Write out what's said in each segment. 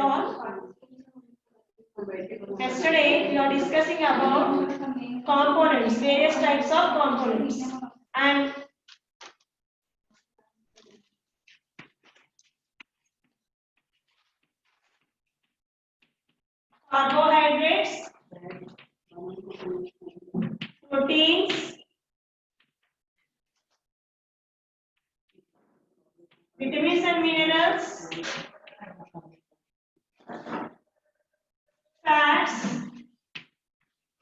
all. Yesterday we are discussing about components, various types of components, and carbohydrates, proteins, vitamins and minerals, fats,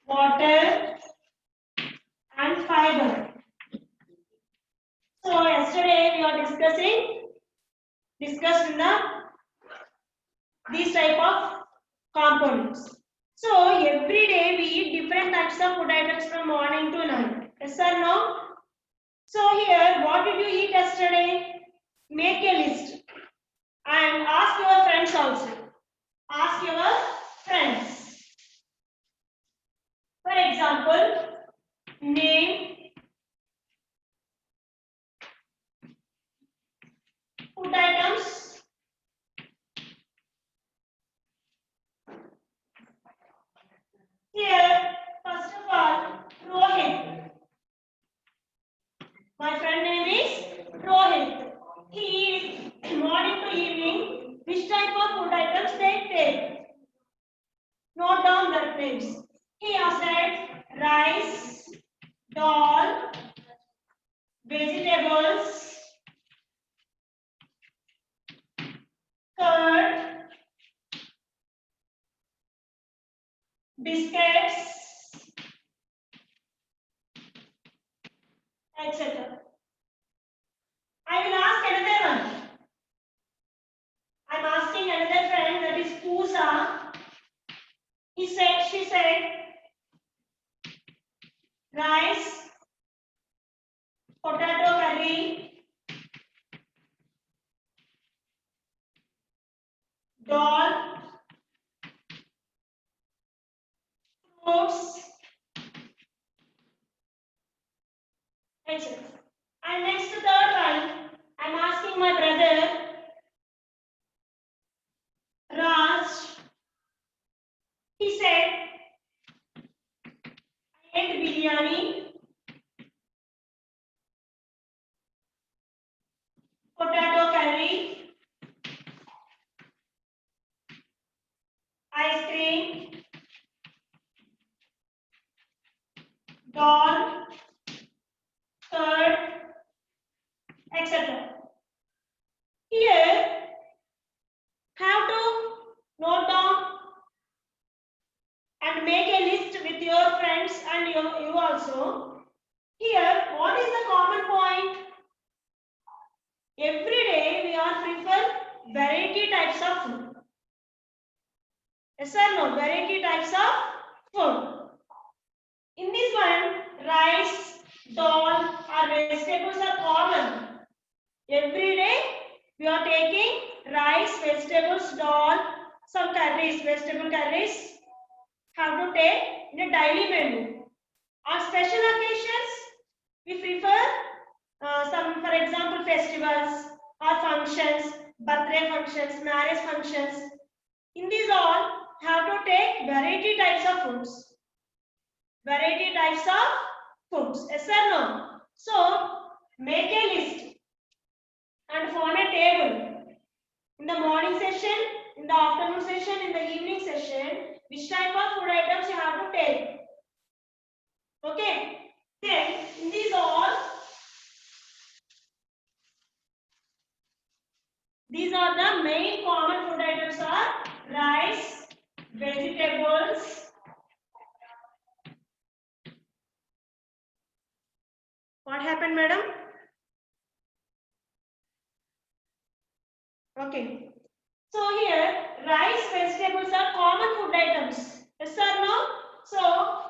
water, and fiber. So yesterday we are discussed in these type of components. So every day we eat different types of food items from morning to night. Yes or no? So here, what did you eat yesterday? Make a list and ask your friends also. Ask your friends. For example, name food items. Here, first of all, Rohit. My friend name is Rohit. He eats morning to evening. Which type of food items they take? Note down their names. He has said rice, dal, vegetables, curd, biscuits, etc. I will ask another one. I am asking another friend, that is Pooja. She said rice, potato curry, dal, fruits, etc. And next to third one, I am asking my brother Raj. He said I ate biryani, potato curry, ice cream, dal, curd, etc. Here, have to note down and make a list with your friends and you also. Here, what is the common point? Every day we are prefer variety types of food. Yes or no? Variety types of food. In this one, rice, dal or vegetables are common. Every day we are taking rice, vegetables, dal, some curries, vegetable curries have to take in a daily menu. On special occasions, we prefer some, for example, festivals or functions, birthday functions, marriage functions. In these all, have to take variety types of foods. Variety types of foods. Yes or no? So, make a list and form a table. In the morning session, in the afternoon session, in the evening session, which type of food items you have to take. Okay. Then, in these are the main common food items are rice, vegetables, what happened, madam? Okay. So here, rice, vegetables are common food items. Yes or no? So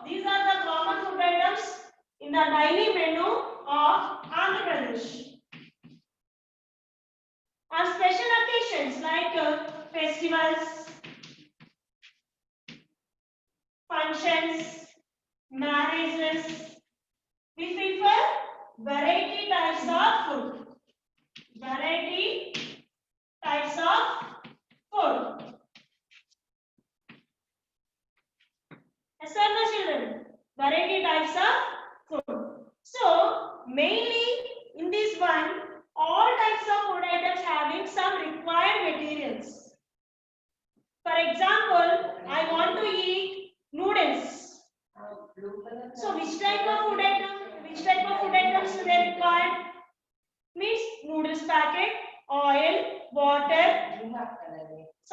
these are the common food items in the daily menu of Andhra Pradesh. On special occasions like festivals, functions, marriages, we prefer variety types of food. Variety types of food.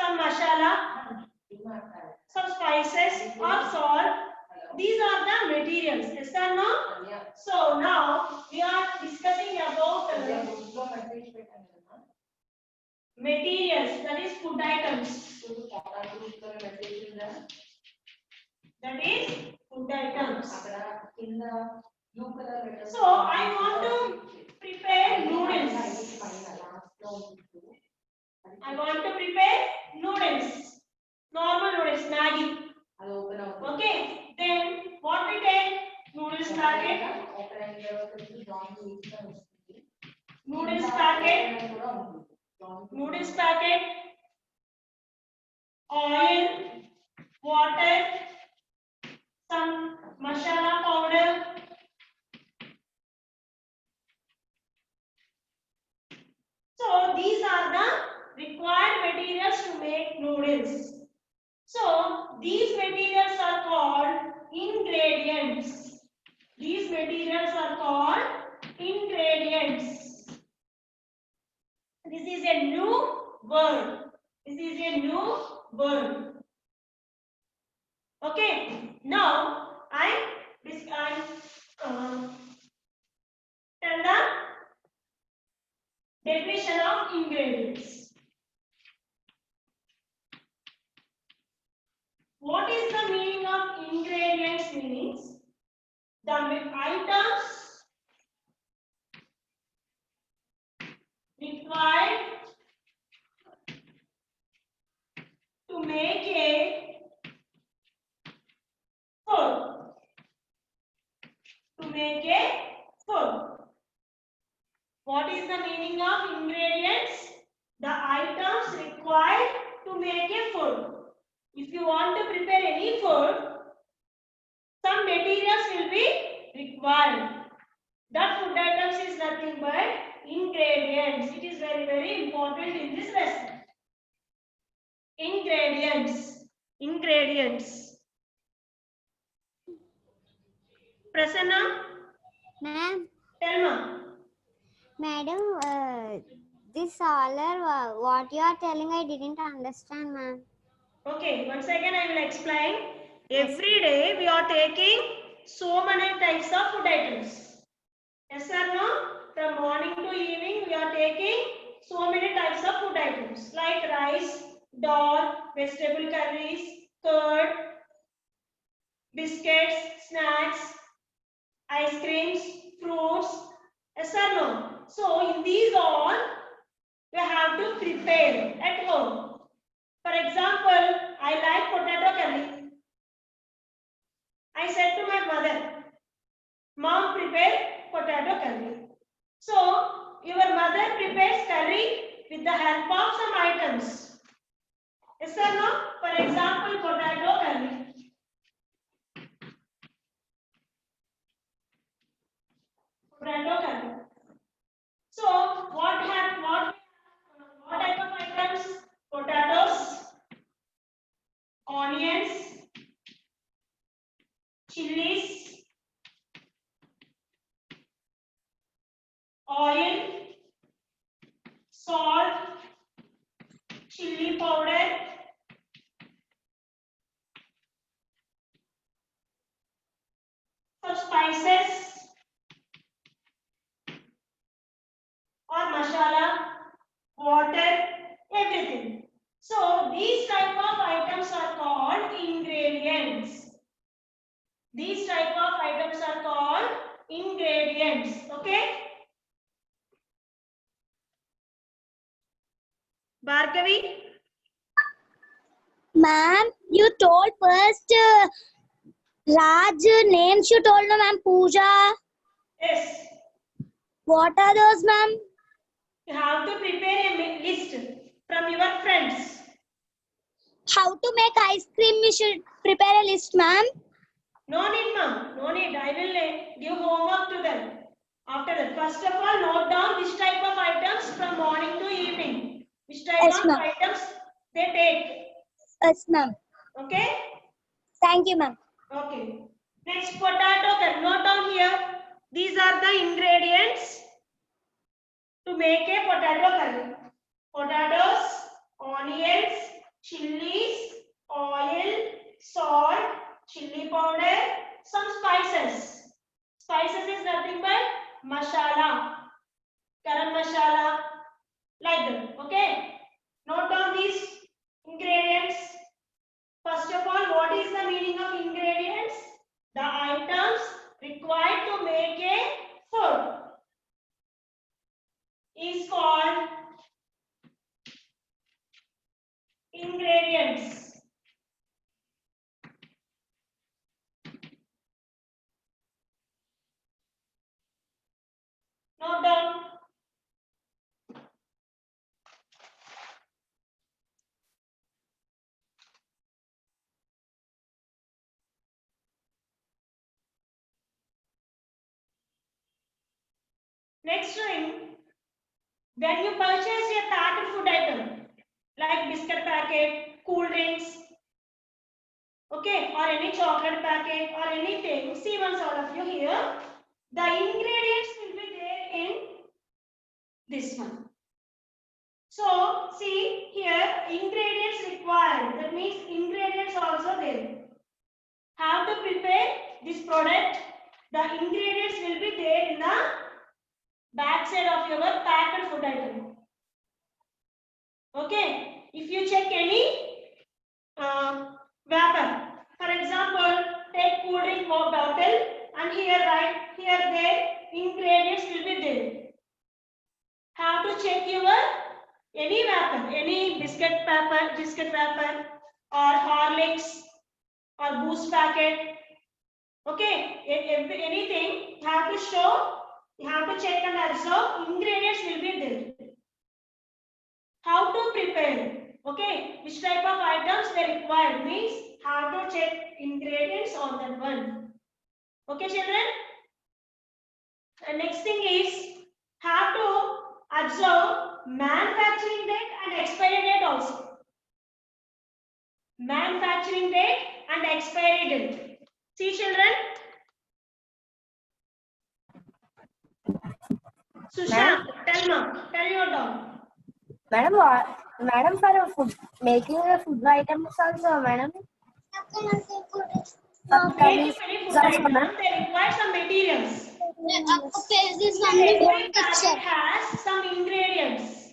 some masala, some spices or salt. These are the materials. Yes or no? So now we are discussing about materials, that is food items. That is food items. So I want to prepare noodles. I want to prepare noodles. Normal noodles, Maggi. Okay. Then what we take? Noodles packet. Noodles packet. Noodles packet. Oil, water, some masala powder. So these are the required materials to make noodles. So these materials are called ingredients. These materials are called ingredients. This is a new word. This is a new word. Okay. Now I tell the definition of ingredients. What is the meaning of ingredients? Means the items required to make a food. To make a food. What is the meaning of ingredients? The items required to make a food. If you want to prepare any food, some materials will be required. That food items is nothing but ingredients. It is very, very important in this lesson. Ingredients. Ingredients. Prasanna? Ma'am, Tell me. madam, this solar, what you are telling, I didn't understand, ma'am. Okay, once again I will explain. Yes. Every day we are taking so many types of food items. Yes or no? From morning to evening we are taking so many types of food items like rice, dal, vegetable curries, curd, biscuits, snacks, ice creams, fruits. Yes or no? So in these all we have to prepare at home. For example, I like potato curry. I said to my mother, Mom, prepare potato curry. So, your mother prepares curry with the help of some items. Yes or no? For example, potato curry. Potato curry. So, what type of items? Potatoes, onions, chilies, oil, salt, chili powder, some spices or masala, water, everything. So these type of items are called ingredients. These type of items are called ingredients. Okay? Bhargavi? Ma'am, you told first large names you told, no, ma'am. Pooja. Yes. What are those, ma'am? You have to prepare a list from your friends. How to make ice cream? We should prepare a list, ma'am. No need, ma'am. No need. I will give homework to them. After that, first of all, note down which type of items from morning to evening. Which type Yes, of ma'am. items they take. Yes, ma'am. Okay? Thank you, ma'am. Okay. Next, potato curry. Note down here. These are the ingredients to make a potato curry. Potatoes, onions, heads. Note down. Next thing, when you purchase a packed food item like biscuit packet, cool drinks, okay, or any chocolate packet or anything, see once all of you here, the ingredients will be there in this one. So see here, ingredients required, that means ingredients also there. How to prepare this product? The ingredients will be there in the back side of your packed food item. Okay, if you check any wrapper, for example, take cool drink bottle, and here there ingredients will be there. How to check your any wrapper, any biscuit wrapper, or Horlicks or Boost packet. Okay, anything you have to show, you have to check and observe. Ingredients will be there. How to prepare? Okay, which type of items they require means how to check ingredients on that one. Okay, children. And next thing is how to observe manufacturing date and expiry date also. Manufacturing date and expiry date. See, children. Sushant, tell your dog. Madam, for food, making a food items also, madam. Making any food item, they require some materials. Every packet has some ingredients.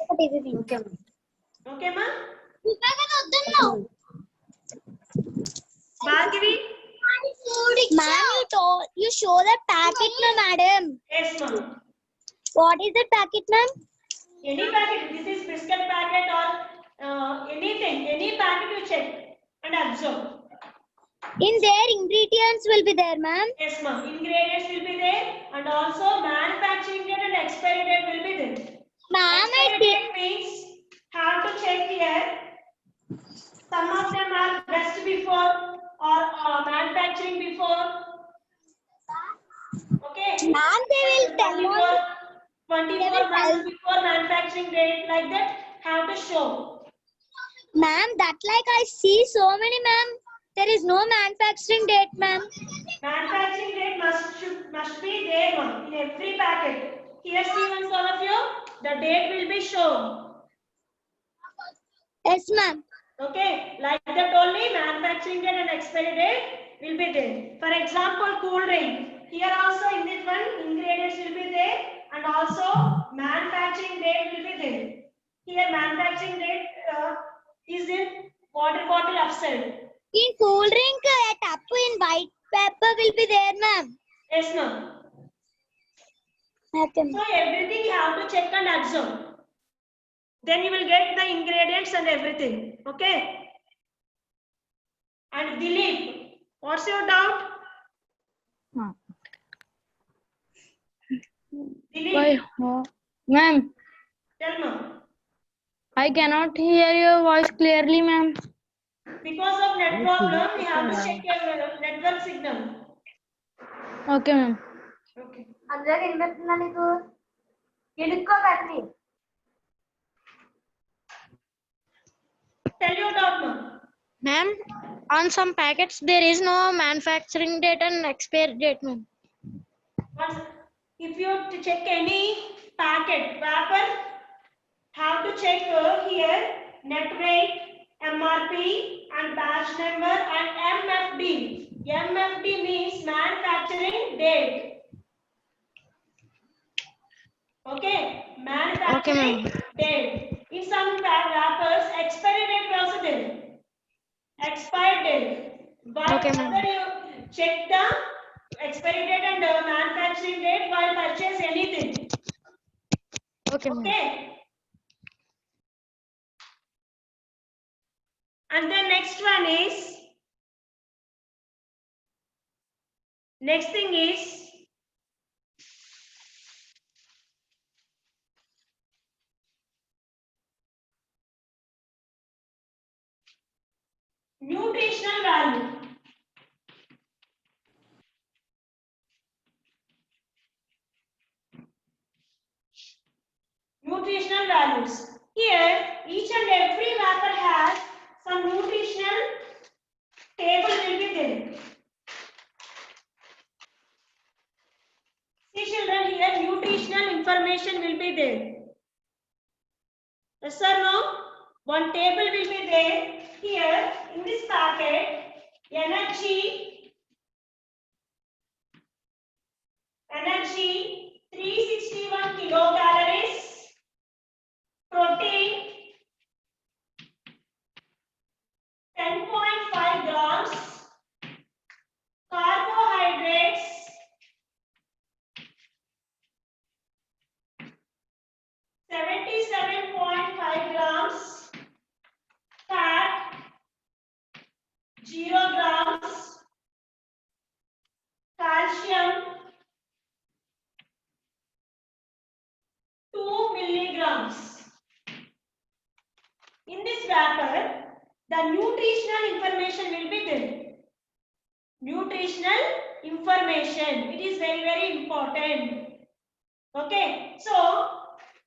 Okay, ma? Bhargavi? Ma'am, you show that packet, madam. Yes, ma'am. What is that packet, ma'am? Any packet, this is biscuit packet or anything, any packet you check and observe. In there, ingredients will be there, ma'am. Yes, ma'am. Ingredients will be there and also manufacturing date and expiry date will be there. Ma'am, Expiry date means have to check here. Some of them are best before or manufacturing before. Okay. Ma'am, they will tell before, on. 24 months before manufacturing date, like that, have to show. Ma'am, that like I see so many, ma'am. There is no manufacturing date, ma'am. Manufacturing date must be there, ma'am, in every packet. Here, see once all of you, the date will be shown. Yes, ma'am. Okay, like that only manufacturing date and expiry date will be there. For example, cool drink. Here also in this one, ingredients will be there and also manufacturing date will be there. Here manufacturing date is in water bottle upside. In cool drink, a tap in white paper will be there, ma'am. Yes, ma'am. Okay, So everything you have to check and observe. Then you will get the ingredients and everything. Okay. And Dilip, what's your doubt? Dilip, Ma'am, tell me. I cannot hear your voice clearly, ma'am. Because of net problem, we have to check your network signal. Okay, ma'am. Okay. Tell your doubt, ma'am. Ma'am, on some packets there is no manufacturing date and expiry date, ma'am. Once, if you check any packet wrapper, have to check here net weight, MRP and batch number and MFD. MFD means manufacturing date. Okay, manufacturing date. In some wrappers, expiry date is also there. Expired date. But whether you check the expiry date and manufacturing date while purchase anything. Okay, ma'am. Okay. And then next thing is nutritional value. Nutritional values. Here, each and every wrapper has some nutritional table will be there. See children, here nutritional information will be there. Yes or no? One table will be there. Here, in this packet, energy 361 kilocalories, protein 10.5 grams, carbohydrates 77.5 grams, fat 0 grams, calcium 2 milligrams. In this wrapper, the nutritional information will be there. Nutritional information. It is very, very important. Okay. So,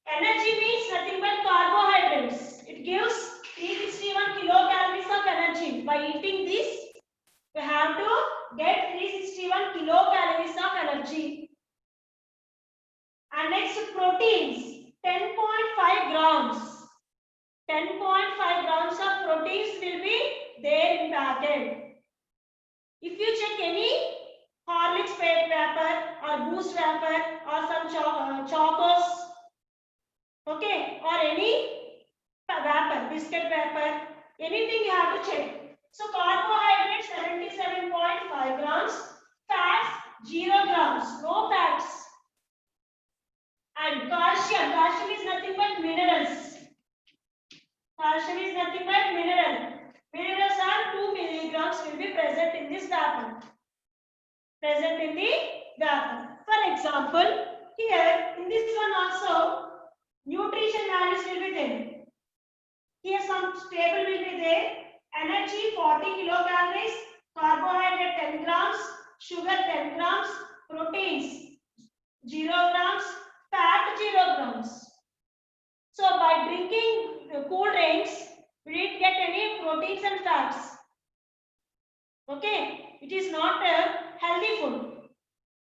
energy means nothing but carbohydrates. It gives 361 kilocalories of energy. By eating this, we have to get 361 kilocalories of energy. And next, proteins 10.5 grams. 10.5 grams of proteins will be there in packet. If you check any Horlicks paid wrapper or Boost wrapper or some Chocos, okay, or any wrapper, biscuit wrapper, anything you have to check. So carbohydrates 77.5 grams, fats 0 grams, no fats. And calcium is nothing but minerals. Calcium is nothing but mineral. Minerals are 2 milligrams will be present in this wrapper. Present in the wrapper. For example, here in this one also, nutrition values will be there. Here some table will be there. Energy 40 kilocalories, carbohydrate 10 grams, sugar 10 grams, proteins 0 grams, fat 0 grams. So by drinking cool drinks, we didn't get any proteins and fats. Okay, it is not a healthy food.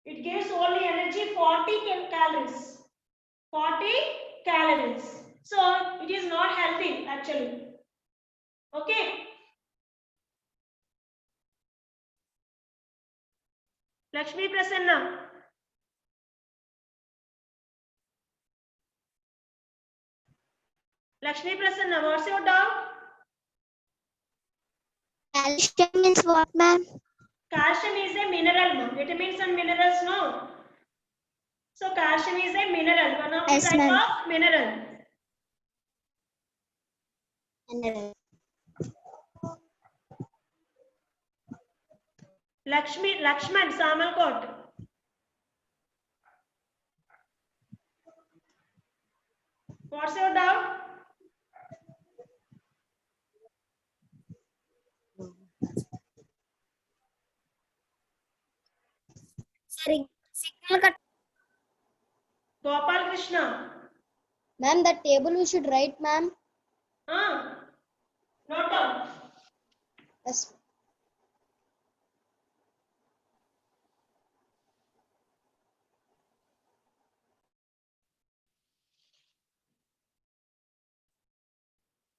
It gives only energy 40 calories. 40 calories. So it is not healthy actually. Okay. Lakshmi Prasanna. Lakshmi Prasanna, what's your doubt? Calcium means what, ma'am? Calcium is a mineral, vitamins and minerals, no? So calcium is a mineral, one of the Yes, type ma'am. of mineral. Lakshman, Samalkot. What's your doubt? Sorry, signal cut. Gopal Krishna. Ma'am, the table we should write, ma'am. Note down. Yes.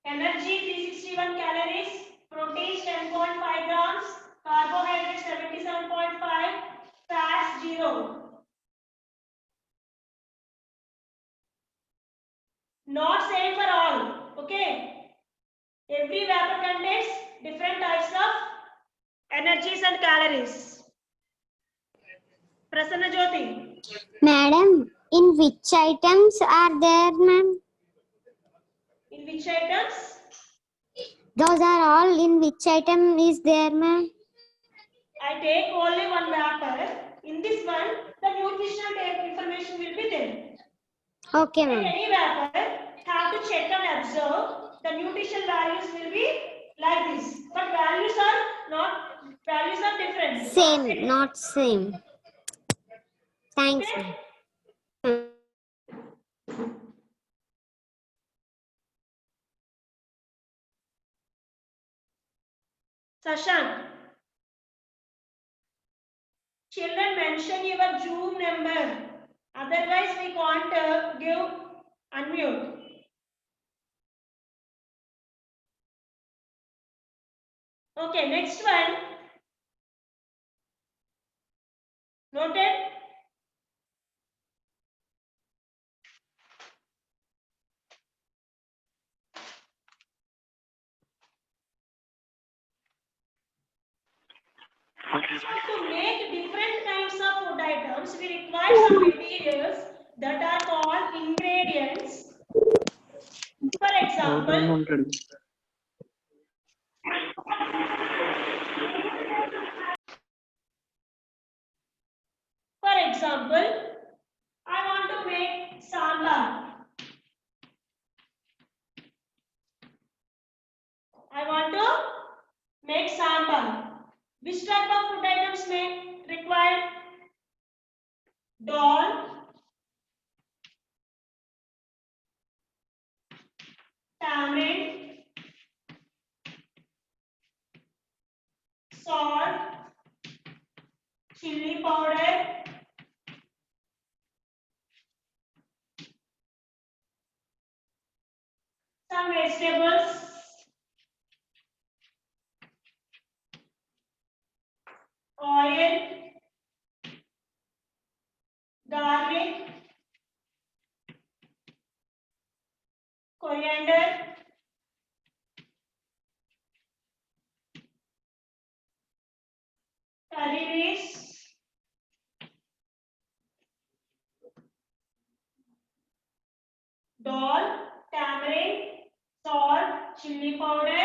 Energy 361 calories, proteins 10.5 grams, carbohydrates 77.5, fats 0. Not same for all. Okay. Every wrapper contains different types of energies and calories. Prasanna Jyoti. Madam, in which items are there, ma'am? In which items? Those are all in which item is there, ma'am? I take only one wrapper. In this one, the nutritional information will be there. Okay, In ma'am. any wrapper, have to check and observe. The nutrition values will be like this, but values are different. Same, not same. Thanks, Okay? ma'am. Sashank, children mention your Zoom number. Otherwise, we can't give unmute. Okay, next one. Noted? So to make different kinds of food items, we require some materials that are called ingredients. For example, I want to make sambar. I want to make sambar. Which type of food items may require? Dal, tamarind, salt, chili powder, some vegetables, oil, garlic, coriander, curry leaves, dal, tamarind, salt, chili powder,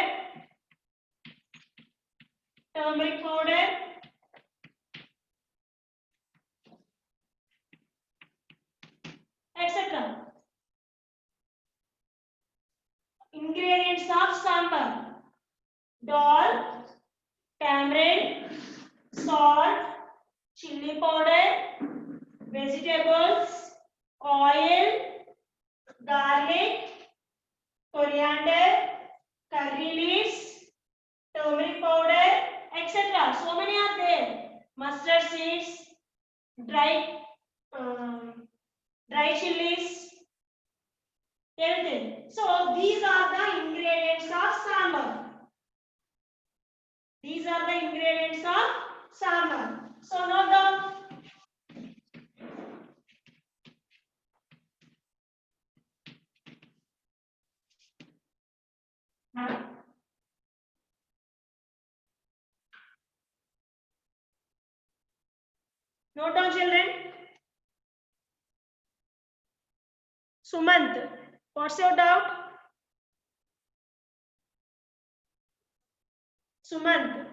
turmeric powder, etc. Ingredients of sambar: dal, tamarind, salt, chili powder, vegetables, oil, garlic, coriander, curry leaves, turmeric powder, etc. So many are there. Mustard seeds, dry dry chilies, everything. So these are the ingredients of sambar. These are the ingredients of sambar. So note down. Note down, children. Sumant, what's your doubt? Sumant.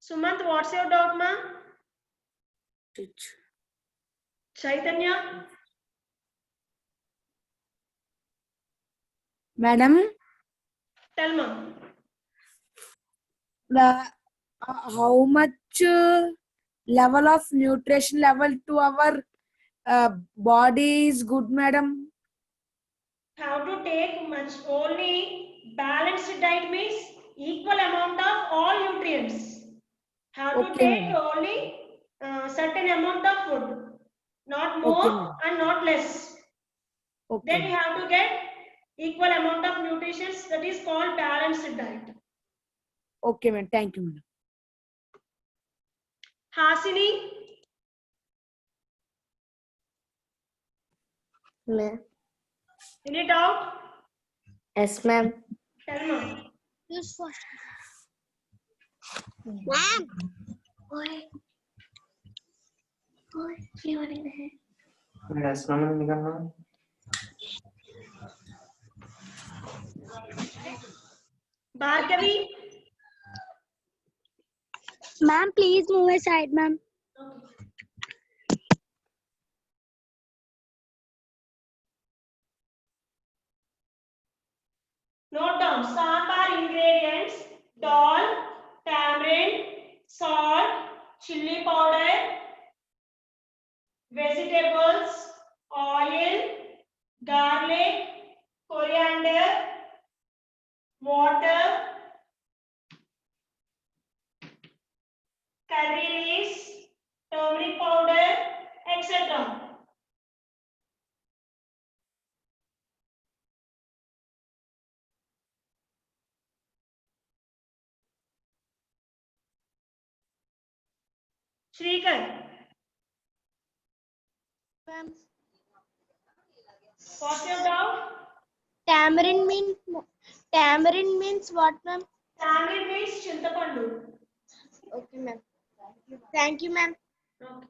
Sumant, what's your doubt, ma? Chaitanya? Madam, Tell ma. the how much level of nutrition level to our body is good, madam? Have to take much only balanced diet means equal amount of all nutrients. Have to Okay, take madam. only certain amount of food, not Okay, more madam. and not less. Then Okay. you have to get equal amount of nutrition, that is called balanced diet. Okay, madam. Thank you, madam. Hasini, Ma'am. any doubt? Yes, ma'am. Tell me. Use for. Ma'am. Oi. Oi, you want to Yes, ma'am. निकलना. Bhargavi. Ma'am, please move aside, ma'am. Note down sambar ingredients: dal, tamarind, salt, chili powder, vegetables, oil, garlic, coriander, water, curry leaves, turmeric powder, etc. Shrikar, Ma'am, what's your doubt? tamarind means what, ma'am? Tamarind means chintapandu. Okay, ma'am. Thank you, ma'am. Okay.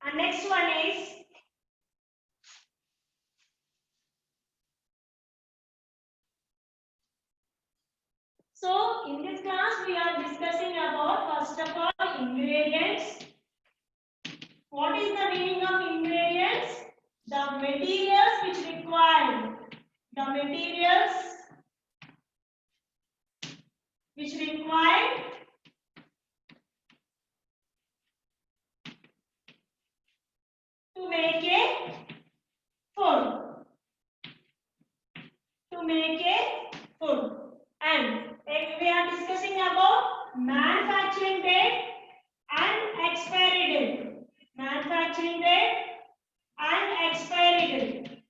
And next one is so in this class we are discussing about first of all ingredients. What is the meaning of ingredients? The materials which required. The materials which required to make a food. To make a food. And we are discussing about manufacturing date and expiry date. Manufacturing date and expiry date.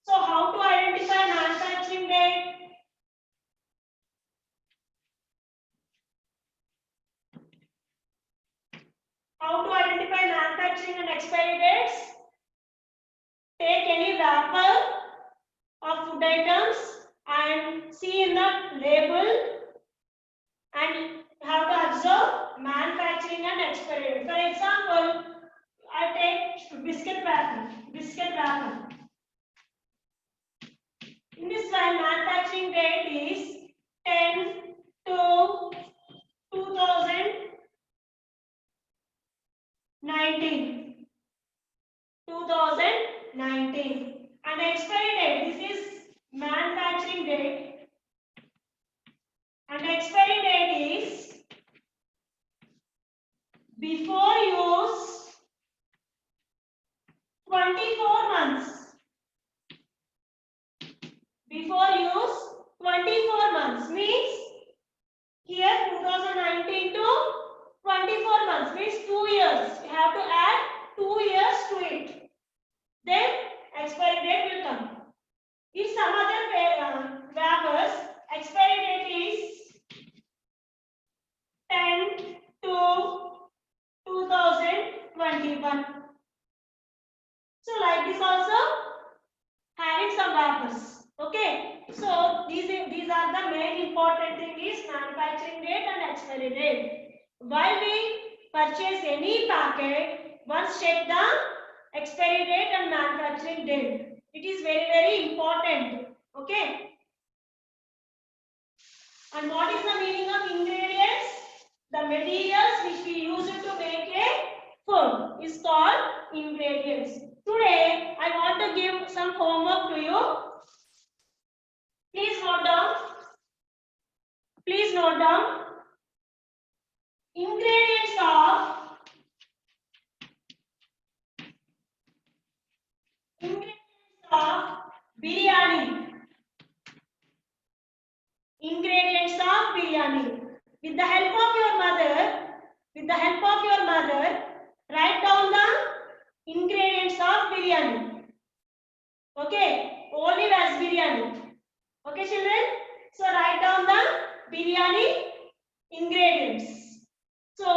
So how to identify manufacturing date? How to identify manufacturing and expiry dates? Take any wrapper of food items and see in the label and have to observe manufacturing and expiry date. For example, I take biscuit wrapper. Biscuit wrapper. In this one, manufacturing date is 10 to 2019. 2019. And expiry date, this is manufacturing date. And expiry date is before use 24 months. Before use 24 months means here 2019 to 24 months means 2 years. You have to add 2 years to it. Then expiry date will come. If some other wrappers, expiry date is 10 to 2021. So like this also having some wrappers. Okay. So these are the main important thing is manufacturing date and expiry date. While we purchase any packet, once check the expiry date and manufacturing date. It is very important. Okay. And what is the meaning of ingredients? The materials which we use to make a food is called ingredients. Today, I want to give some homework to you. Please note down. Please note down. Ingredients of biryani. Ingredients of biryani. With the help of your mother, write down the ingredients of biryani. Okay, only as biryani. Okay, children. So write down the biryani ingredients. So,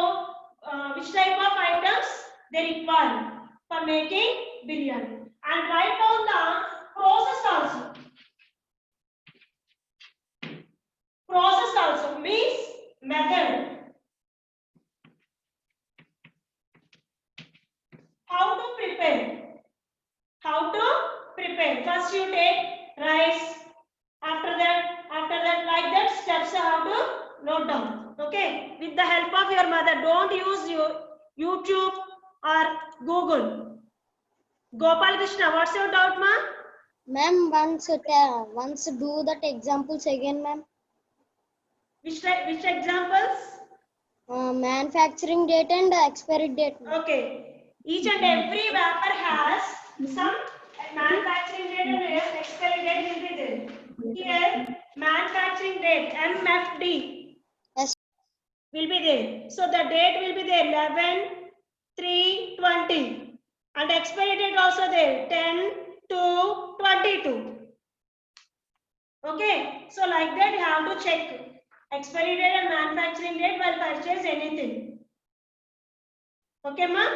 which type of items they require for making biryani, and write down the process also. Process also means method. How to prepare? How to prepare? First you take rice. After that, like that steps how to note down. Okay, with the help of your mother. Don't use your YouTube or Google. Gopal Krishna, what's your doubt, ma? Ma'am, once do that examples again, ma'am. Which examples? Manufacturing date and expiry date. Ma'am. Okay. Each and every vapor has some manufacturing date and expiry date will be there. Here, manufacturing date MFD Yes. will be there. So the date will be there 11/3/20 and expiry date also there 10/2/22. Okay. So like that you have to check expiry date and manufacturing date while purchase anything. Okay, ma'am?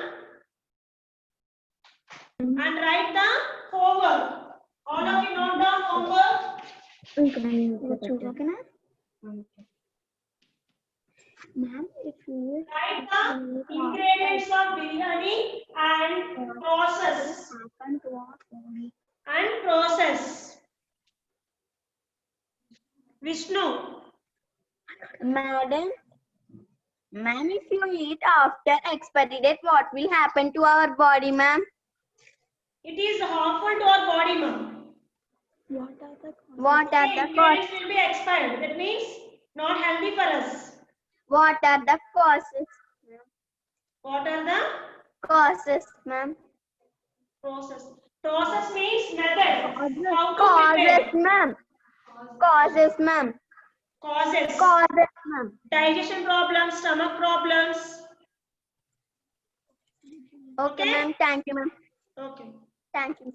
And write the homework. All of you note down homework. Write the ingredients of biryani and process. And process. Vishnu. Madam, ma'am, if you eat after expiry date, what will happen to our body, ma'am? It is harmful to our body, ma'am. What are the Ingredients causes? will be expired. That means not healthy for us. What are the causes? What are the Causes, ma'am. process? Process means method. How to Causes, prepare. ma'am. Causes, ma'am. Causes. Causes, ma'am. Digestion problems, stomach problems. Okay, Okay? ma'am. Thank you, ma'am. Okay. Thank you.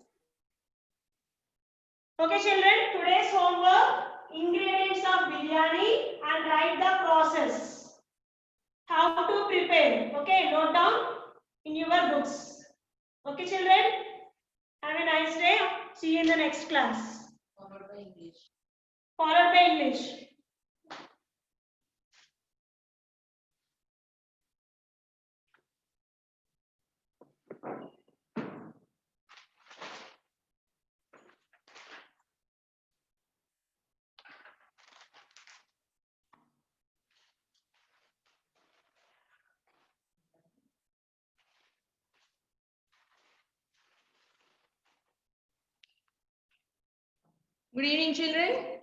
Okay, children, today's homework, ingredients of biryani and write the process. How to prepare. Okay, note down in your books. Okay, children, have a nice day. See you in the next class. Followed by English. Good evening, children.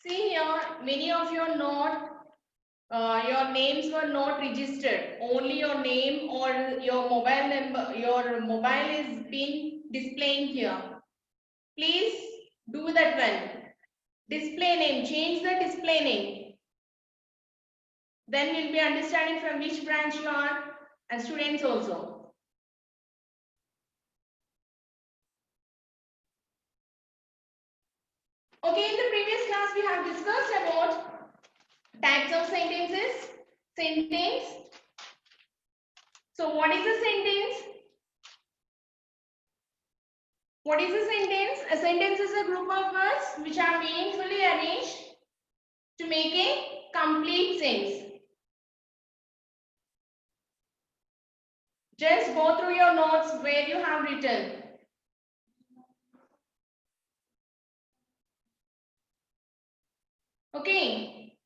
See here, many of you are not, your names were not registered. Only your name or your mobile number, your mobile is being displaying here. Please do that one. Display name, change the display name. Then we'll be understanding from which branch you are and students also. Okay, in the previous class we have discussed about types of sentences. Sentence. So what is a sentence? What is a sentence? A sentence is a group of words which are meaningfully arranged to make a complete sense. Just go through your notes where you have written. Okay.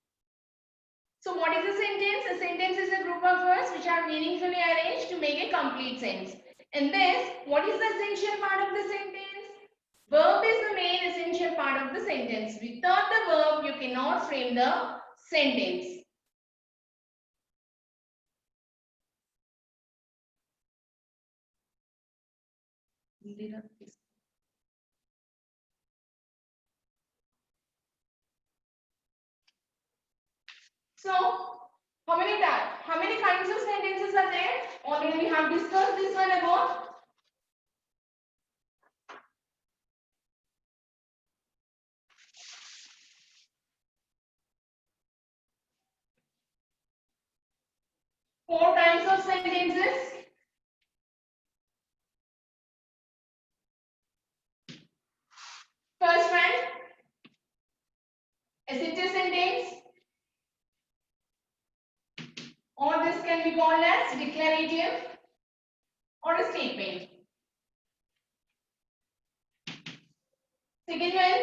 So what is a sentence? A sentence is a group of words which are meaningfully arranged to make a complete sense. In this, what is the essential part of the sentence? Verb is the main essential part of the sentence. Without the verb, you cannot frame the sentence. So, how many kinds of sentences are there? Already we have discussed this one about sentences. First one, assertive sentence, or this can be called as declarative or a statement. Second one,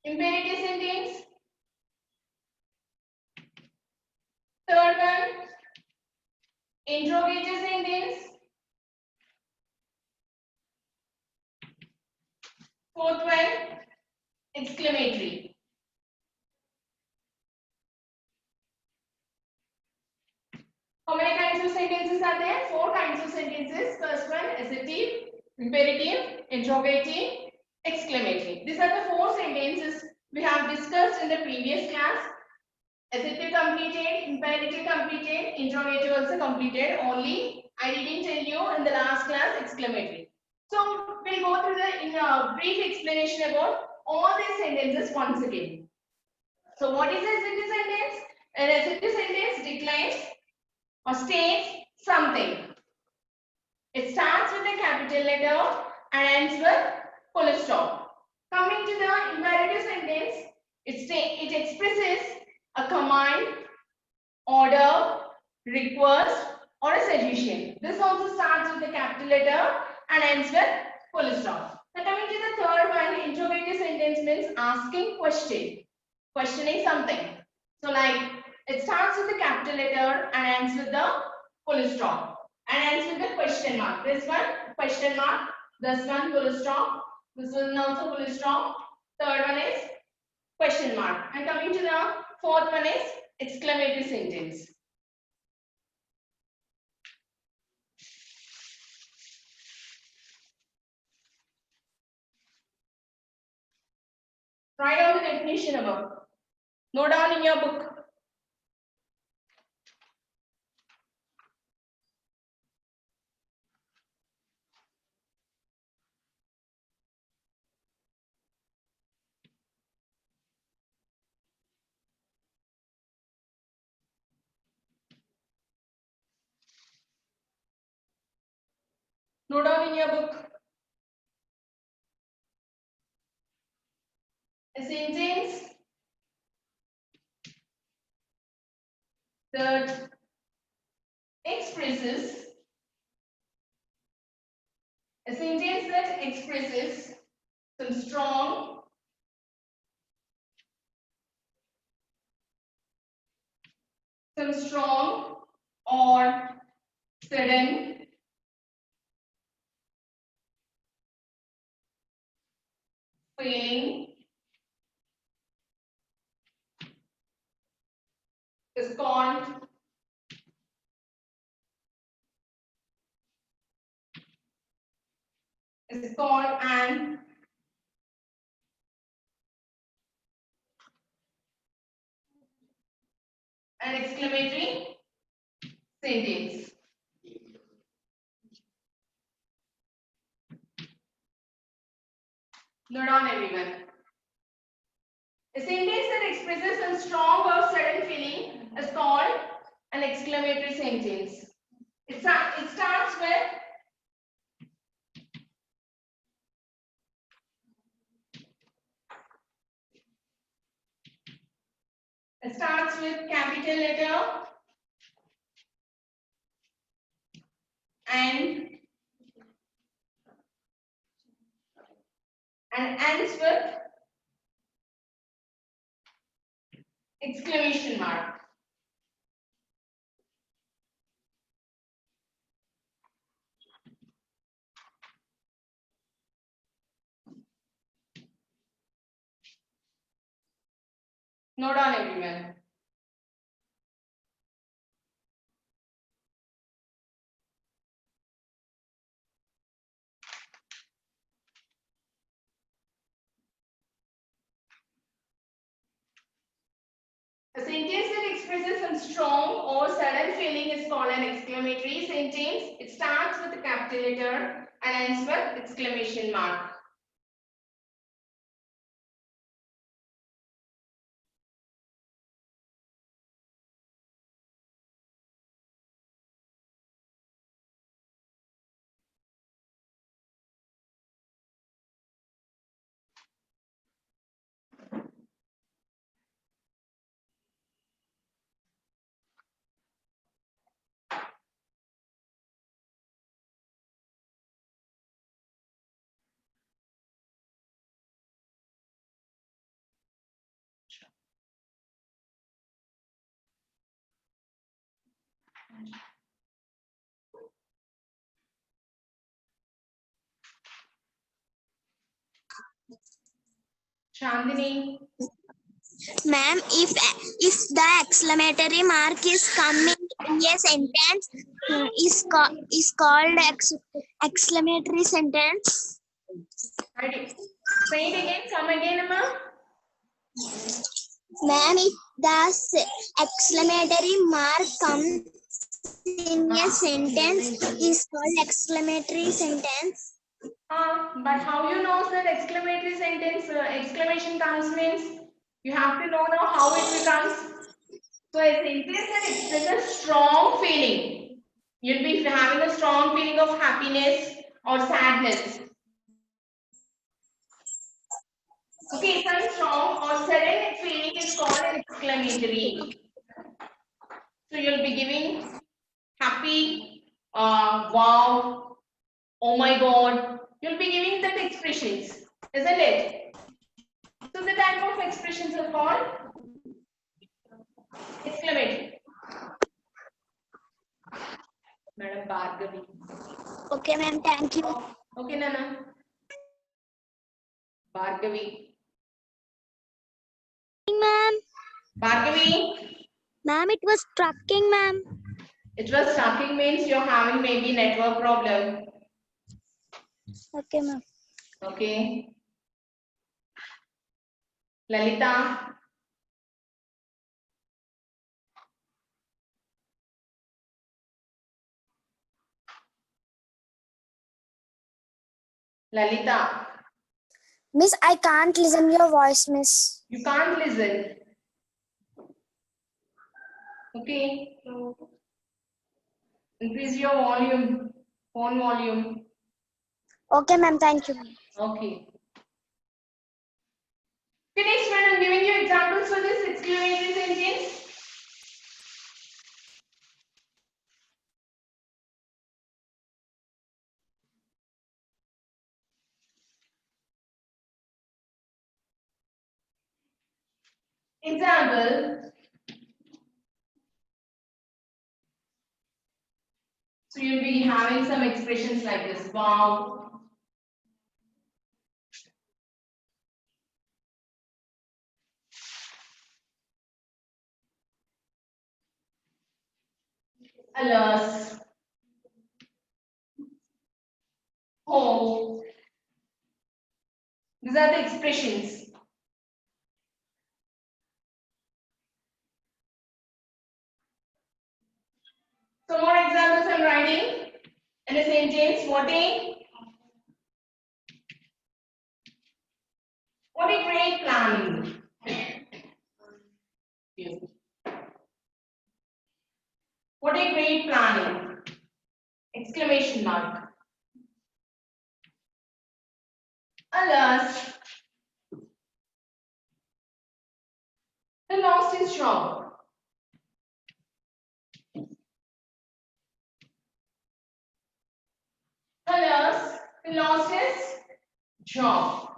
imperative sentence. Third one, interrogative sentence. Fourth one, exclamatory. How many kinds of sentences are there? 4 kinds of sentences. First one, assertive, imperative, interrogative, exclamatory. These are the 4 sentences we have discussed in the previous class. Assertive completed, imperative completed, interrogative also completed. Only I didn't tell you in the last class exclamatory. So we'll go through the brief explanation about all these sentences once again. So what is an assertive sentence? An assertive sentence declares or states something. It starts with a capital letter and ends with full stop. Coming to the imperative sentence, it expresses a command, order, request, or a suggestion. This also starts with a capital letter and ends with full stop. Now coming to the third one, interrogative sentence means asking question, questioning something. So like it starts with a capital letter and ends with the full stop and ends with the question mark. This one question mark, this one full stop, this one also full stop. Third one is question mark, and coming to the fourth one is exclamatory sentence. Write down the definition above. Note down in your book. Note down in your book. A sentence that expresses some strong or sudden feeling is called an exclamatory sentence. Note down everyone. A sentence that expresses some strong or sudden feeling is called an exclamatory sentence. It starts with capital letter and ends with exclamation mark. Note down everyone. A sentence that expresses some strong or sudden feeling is called an exclamatory sentence. It starts with a capital letter and ends with exclamation mark. Chandini. Ma'am, if the exclamatory mark is coming in a sentence, is called exclamatory sentence. Say it again. Come again, Amma. Ma'am, if the exclamatory mark comes in a sentence, is called exclamatory sentence. But how you know that exclamatory sentence, exclamation comes means you have to know now how it becomes. So a sentence that expresses strong feeling. You'll be having a strong feeling of happiness or sadness. Okay, some strong or sudden feeling is called an exclamatory. So you'll be giving happy, wow, oh my god. You'll be giving that expressions, isn't it? So the type of expressions are called exclamatory. Madam Bhargavi. Okay, ma'am. Thank you. Okay, Nana. Bhargavi. Ma'am. Bhargavi. Ma'am, it was trucking, ma'am. It was stucking means you're having maybe network problem. Okay, ma'am. Okay. Lalita. Lalita. Miss, I can't listen your voice, miss. You can't listen. Okay. So increase your volume. Phone volume. Okay, ma'am. Thank you. Okay. Finished, madam. Giving you examples for this exclamatory sentence. Example. So you'll be having some expressions like this. Wow. Alas. Oh. These are the expressions. Some more examples I'm writing in a sentence. What a great planning. What a great planning. Exclamation mark. Alas. He lost his job. Alas. He lost his job.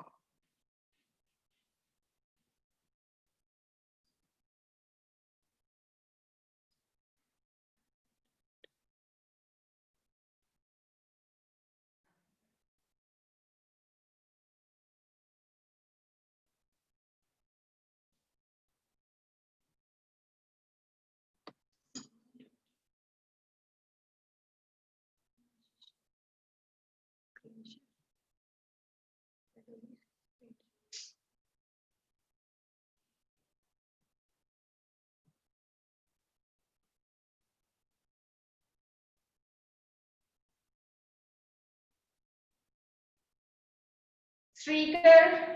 Srikar.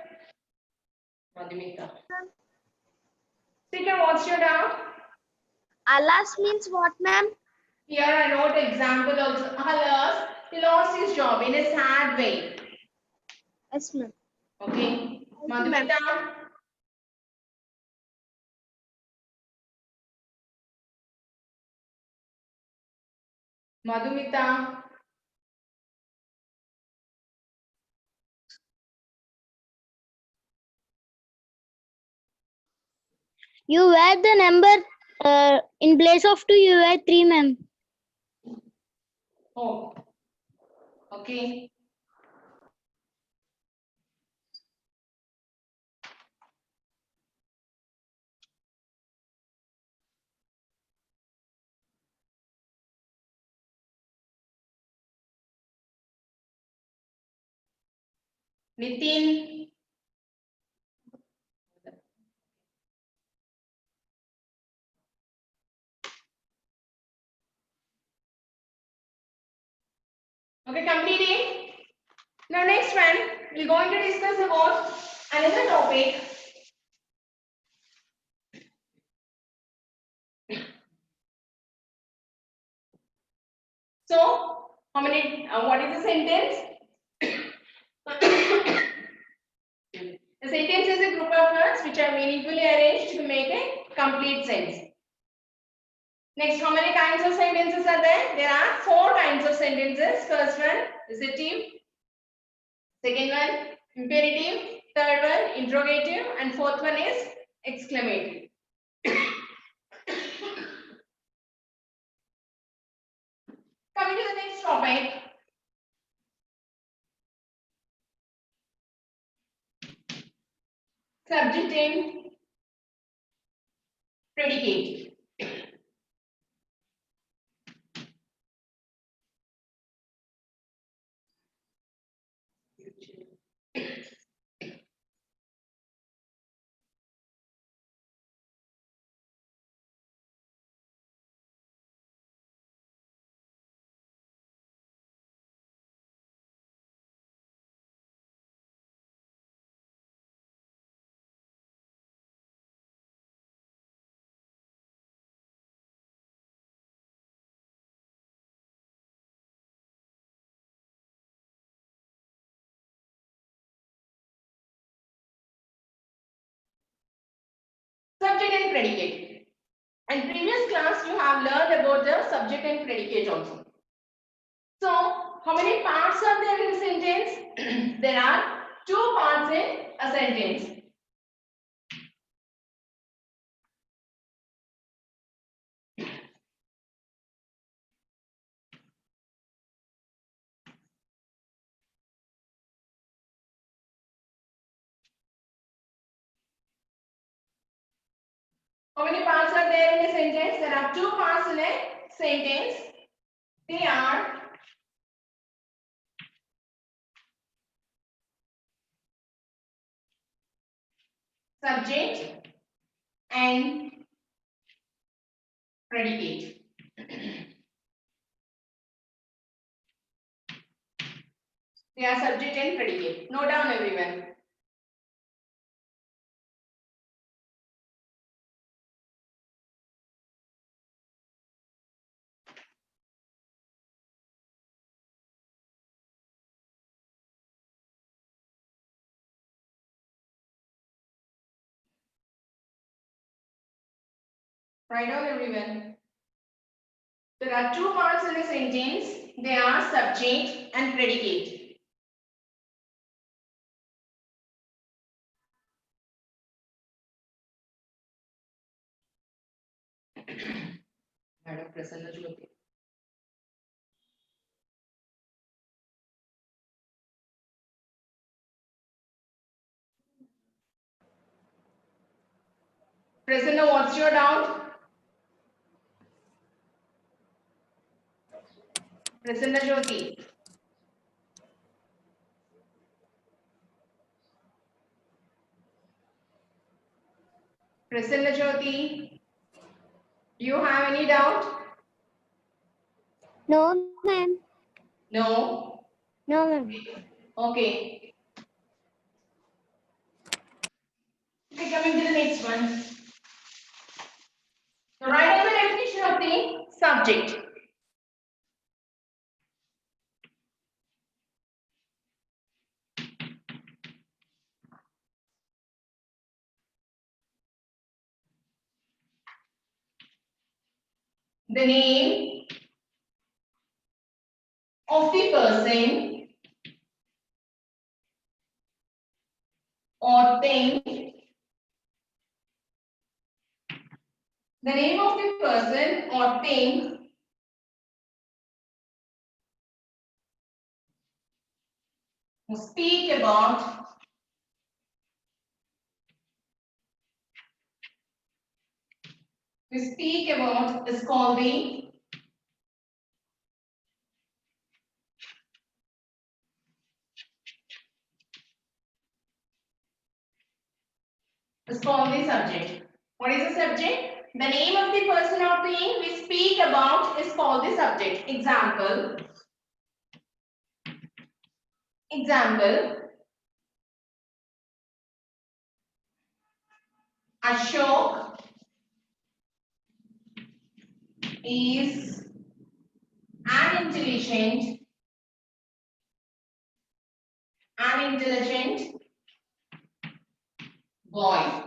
Madhumita. Srikar, what's your doubt? Alas means what, ma'am? Here I wrote example also. Alas, he lost his job in a sad way. Yes, ma'am. Okay. Madhumita. Madhumita. You add the number in place of 2, you add 3, ma'am. Oh, okay. Nitin. Okay, completing. Now next one, we're going to discuss about another topic. So, how many? What is the sentence? The sentence is a group of words which are meaningfully arranged to make a complete sense. Next, how many kinds of sentences are there? There are 4 kinds of sentences. First one, assertive. Second one, imperative. Third one, interrogative. And fourth one is exclamative. Coming to the next topic. Subject and predicate. Subject and predicate. In previous class, you have learned about the subject and predicate also. So, how many parts are there in a sentence? There are 2 parts in a sentence. How many parts are there in a sentence? There are 2 parts in a sentence. They are subject and predicate. They are subject and predicate. Note down everyone. Write down everyone. There are 2 parts in a sentence. They are subject and predicate. Madam Prasanna Jyoti. Prasanna, what's your doubt? Prasanna Jyoti. Prasanna Jyoti. Do you have any doubt? No, ma'am. No. No, ma'am. Okay. Okay, coming to the next one. So write down the definition of the subject. The name of the person or thing. The name of the person or thing speak about is called the subject. What is the subject? The name of the person or thing we speak about is called the subject. Example. Ashok is an intelligent boy.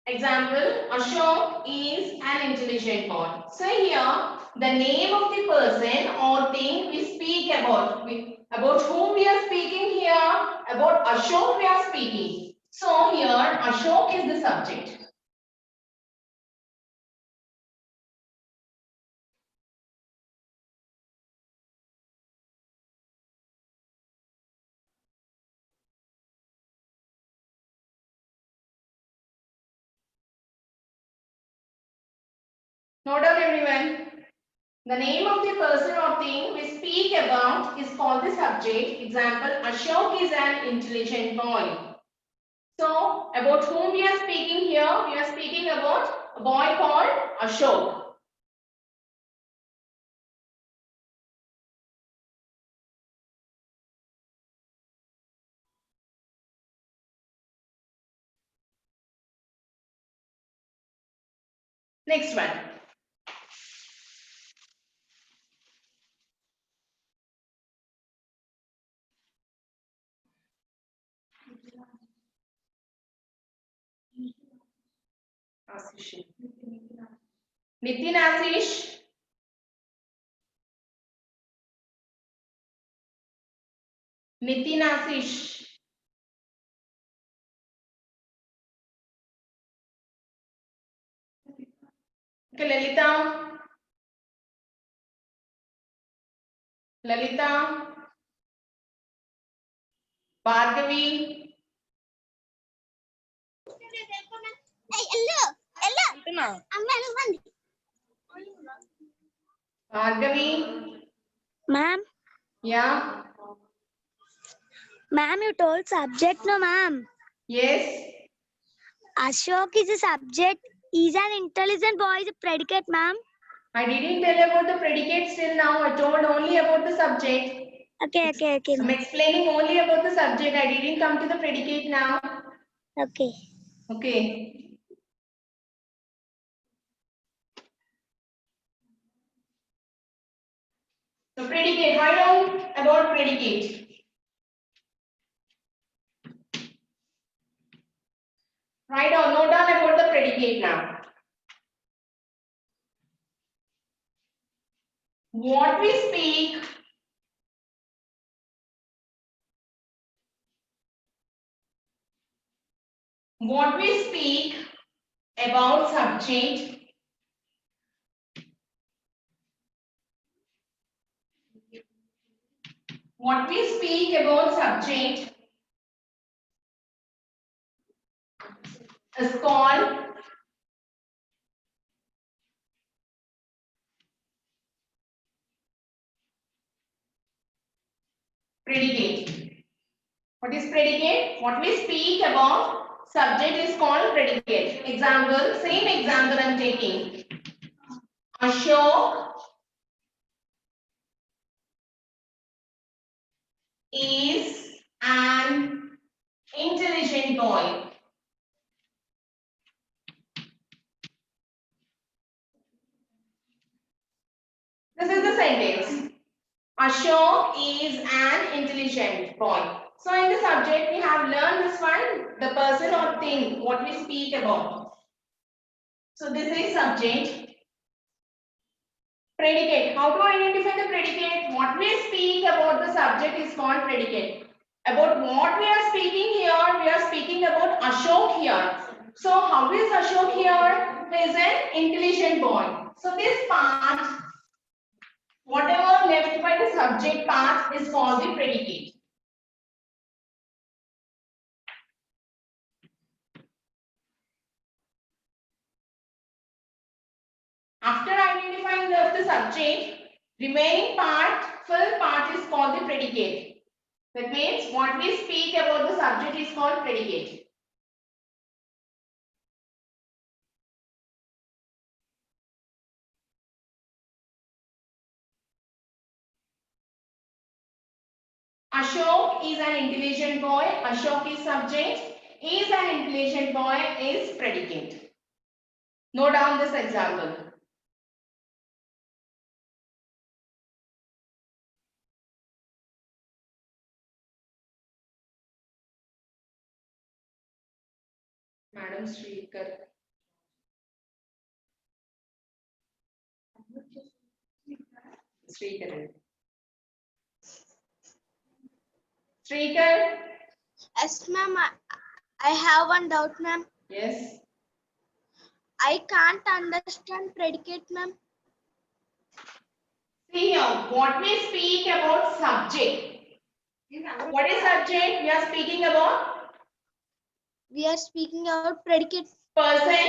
Example, Ashok is an intelligent boy. So here, the name of the person or thing we speak about. About whom we are speaking here? About Ashok we are speaking. So here, Ashok is the subject. Note down everyone. The name of the person or thing we speak about is called the subject. Example, Ashok is an intelligent boy. So, about whom we are speaking here? We are speaking about a boy called Ashok. Next one. Nitin Ashish. Nitin Ashish. Okay, Lalita. Bhargavi. Bhargavi. Ma'am, Yeah. ma'am, you told subject, no, ma'am. Yes. Ashok is a subject. Is an intelligent boy is a predicate, ma'am. I didn't tell about the predicate till now. I told only about the subject. Okay. I'm Ma'am. explaining only about the subject. I didn't come to the predicate now. Okay. Okay. So predicate, write down about predicate. Write down, note down about the predicate now. What we speak about subject is called predicate. What is predicate? What we speak about subject is called predicate. Example, same example I'm taking. Ashok is an intelligent boy. This is the sentence. Ashok is an intelligent boy. So in the subject we have learned this one, the person or thing, what we speak about. So this is subject. Predicate. How to identify the predicate? What we speak about the subject is called predicate. About what we are speaking here, we are speaking about Ashok here. So how is Ashok here? He is an intelligent boy. So this part Whatever left by the subject part is called the predicate. After identifying the subject, remaining part, full part is called the predicate. That means what we speak about the subject is called predicate. Ashok is an intelligent boy. Ashok is subject. Is an intelligent boy is predicate. Note down this example. Madam Shrikar. Shrikar. Shrikar. Yes, ma'am. I have one doubt, ma'am. Yes. I can't understand predicate, ma'am. See here, what we speak about subject. What is subject? We are speaking about We are speaking about predicate. person.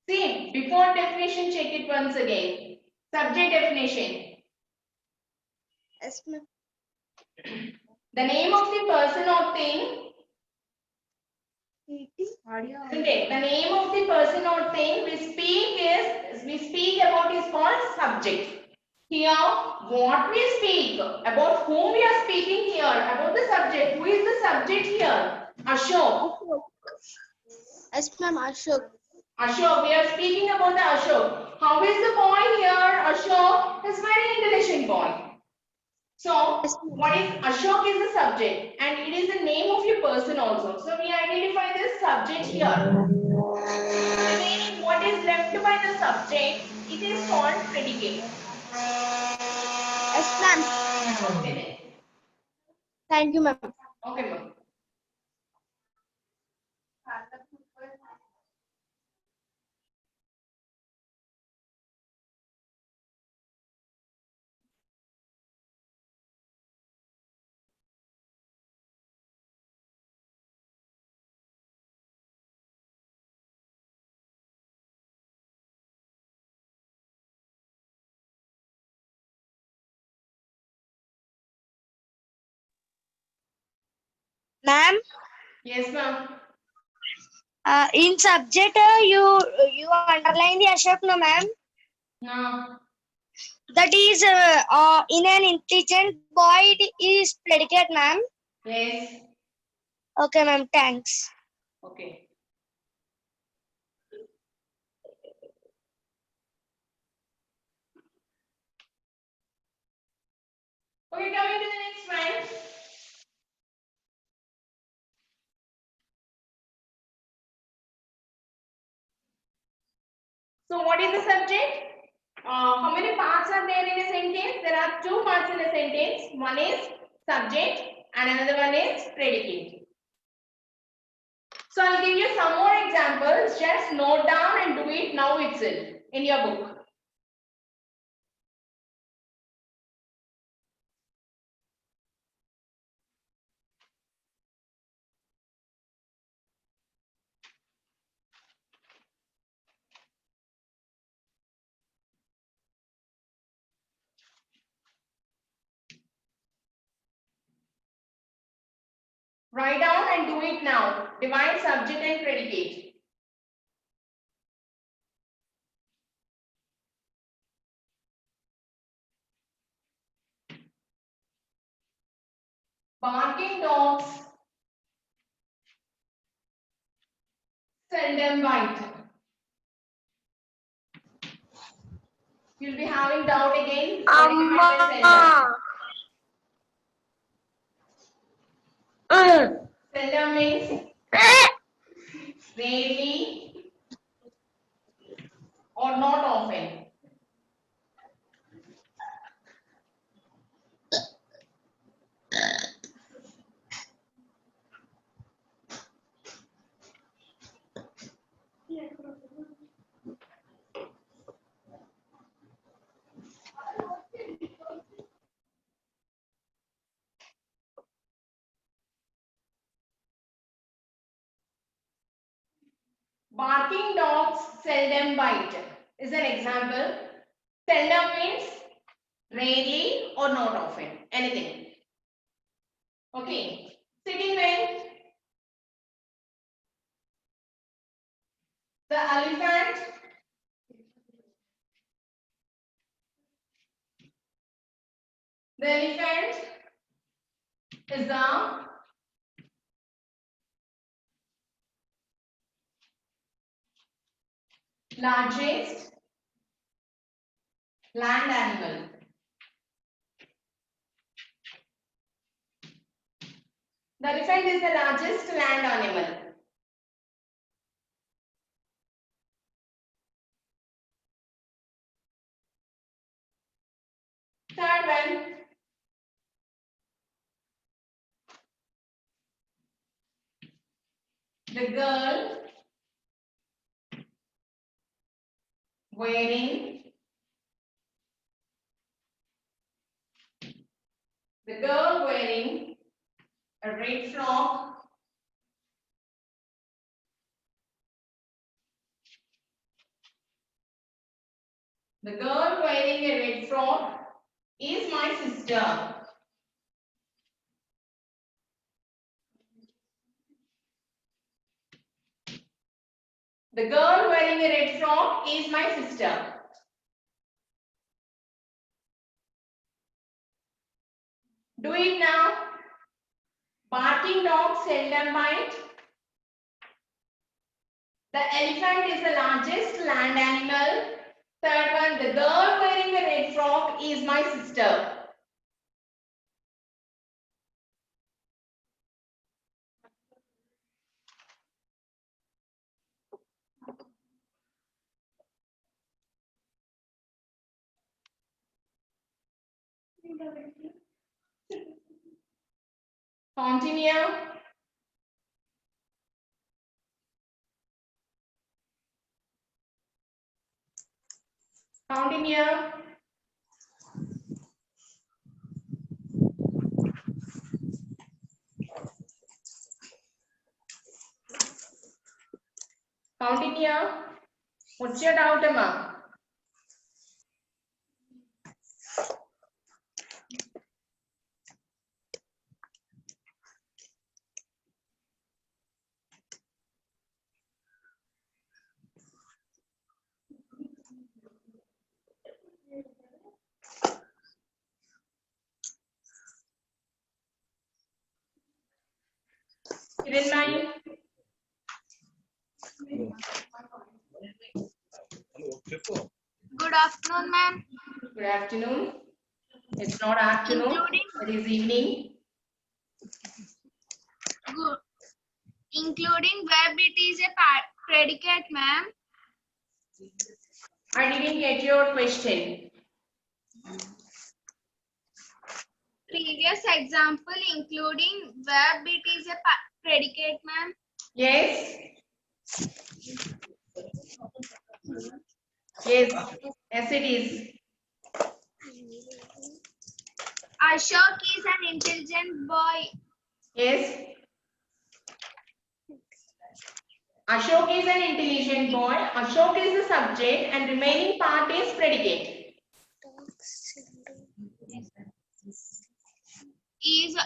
See, before definition, check it once again. Subject definition. Yes, ma'am. The name of the person or thing. Isn't it? The name of the person or thing we speak about is called subject. Here, what we speak about, whom we are speaking here, about the subject. Who is the subject here? Ashok. Yes, ma'am. Ashok. Ashok, we are speaking about the Ashok. How is the boy here? Ashok is very intelligent boy. So, what is Ashok is the subject and it is the name of your person also. So, we identify this subject here. Remaining what is left by the subject, it is called predicate. Yes, ma'am. Okay then. Thank you, ma'am. Okay, ma'am. Ma'am, Yes, ma'am. in subject you underline the Ashok, no, ma'am. No. That is in an intelligent boy it is predicate, ma'am. Yes. Okay, ma'am. Thanks. Okay. Okay, coming to the next one. So, what is the subject? How many parts are there in a sentence? There are two parts in a sentence. One is subject and another one is predicate. So, I'll give you some more examples. Just note down and do it now itself in your book. Write down and do it now. Divide subject and predicate. Barking dogs seldom bite. You'll be having doubt again. What do you mean by seldom? Seldom means rarely or not often. Barking dogs seldom bite is an example. Seldom means rarely or not often. Anything. Okay. Second one. The elephant. The elephant is the largest land animal. The elephant is the largest land animal. Third one. The girl wearing a red frock is my sister. The girl wearing a red frock is my sister. Do it now. Barking dog seldom bite. The elephant is the largest land animal. Third one, the girl wearing a red frock is my sister. Continue. Continue. Continue. What's your doubt, Amma? Kiranmai? Good afternoon, ma'am. Good afternoon. It's not afternoon, it is evening. Good. Including verb, it is a predicate, ma'am. I didn't get your question. Previous example, including verb, it is a predicate, ma'am. Yes? Yes, yes it is. Ashok is an intelligent boy. Yes. Ashok is an intelligent boy. Ashok is the subject and remaining part is predicate. Is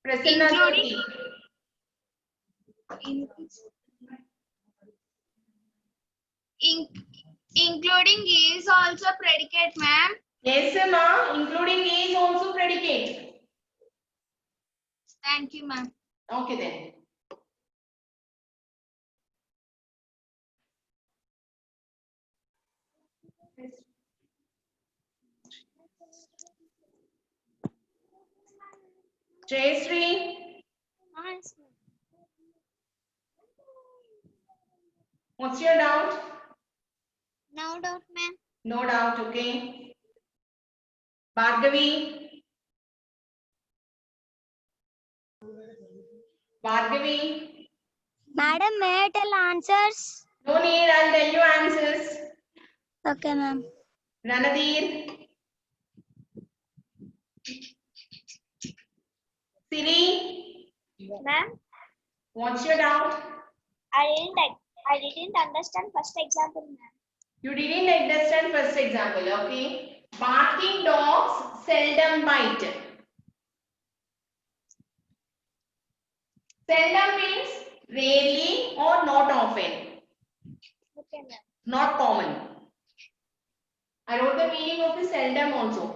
Prasanna including including is also predicate, ma'am. Yes, ma. Including is also predicate. Thank you, ma'am. Okay then. Jayashree, what's your doubt? No doubt, ma'am. No doubt, okay. Bhargavi. Bhargavi. Madam, may I tell answers? No need, I'll tell you answers. Okay, ma'am. Ranadeer. Siri. Ma'am, What's your doubt? I didn't understand first example, ma'am. You didn't understand first example, okay? Barking dogs seldom bite. Seldom means rarely or not often, Okay, ma'am. not common. I wrote the meaning of the seldom also.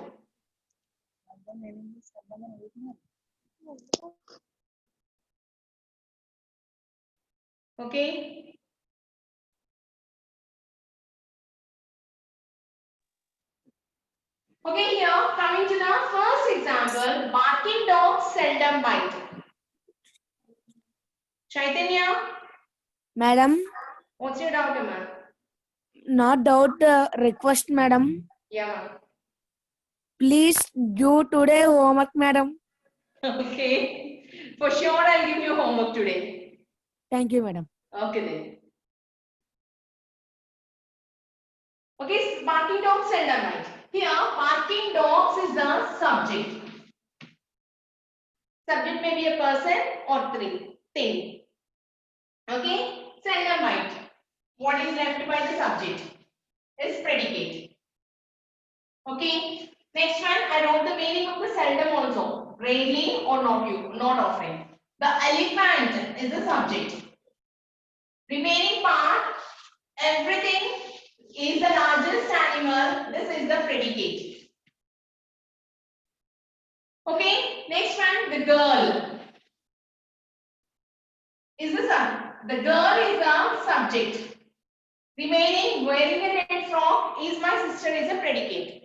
Okay. Okay, here coming to the first example, barking dogs seldom bite. Chaitanya, Madam, what's your doubt, ma'am? not doubt, request, madam. Yeah, ma'am. Please do today homework, madam. Okay. For sure, I'll give you homework today. Thank you, madam. Okay then. Okay, barking dogs seldom bite. Here, barking dogs is the subject. Subject may be a person or thing. Okay, seldom bite. What is left by the subject is predicate. Okay. Next one, I wrote the meaning of the seldom also. Rarely or not often. The elephant is the subject. Remaining part, everything is the largest animal. This is the predicate. Okay. Next one, the girl is the girl is the subject. Remaining, wearing a red frock is my sister is a predicate.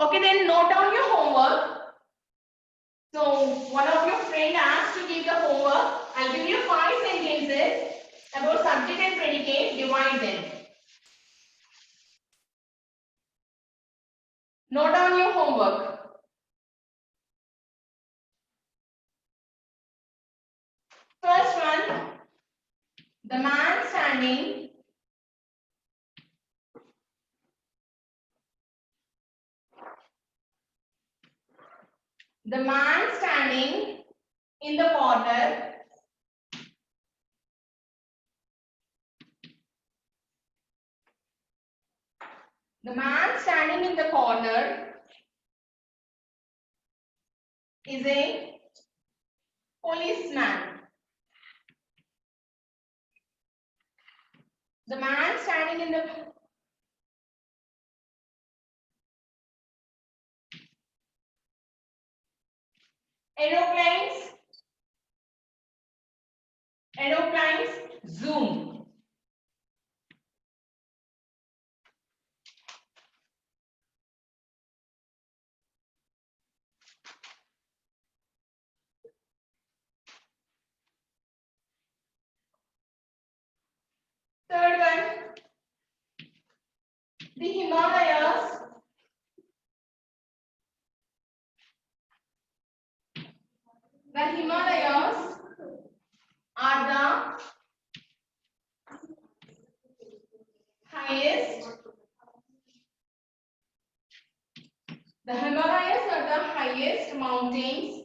Okay, then note down your homework. So one of your friend asked to give the homework. I'll give you 5 sentences about subject and predicate. Divide them. Note down your homework. First one, the man standing. The man standing in the corner. The man standing in the corner is a policeman. The man standing in the aeroplanes zoom. Third one, the Himalayas are the highest. The Himalayas are the highest mountains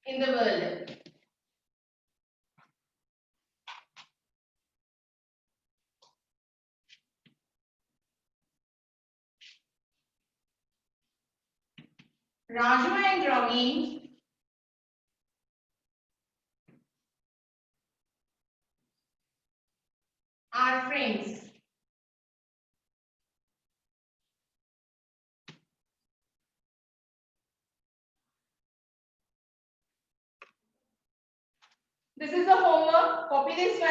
in the world. Raju and Ravi are friends. This is the homework. Copy this one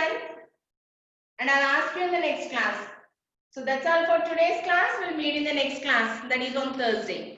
and I'll ask you in the next class. So that's all for today's class. We'll meet in the next class, that is on Thursday.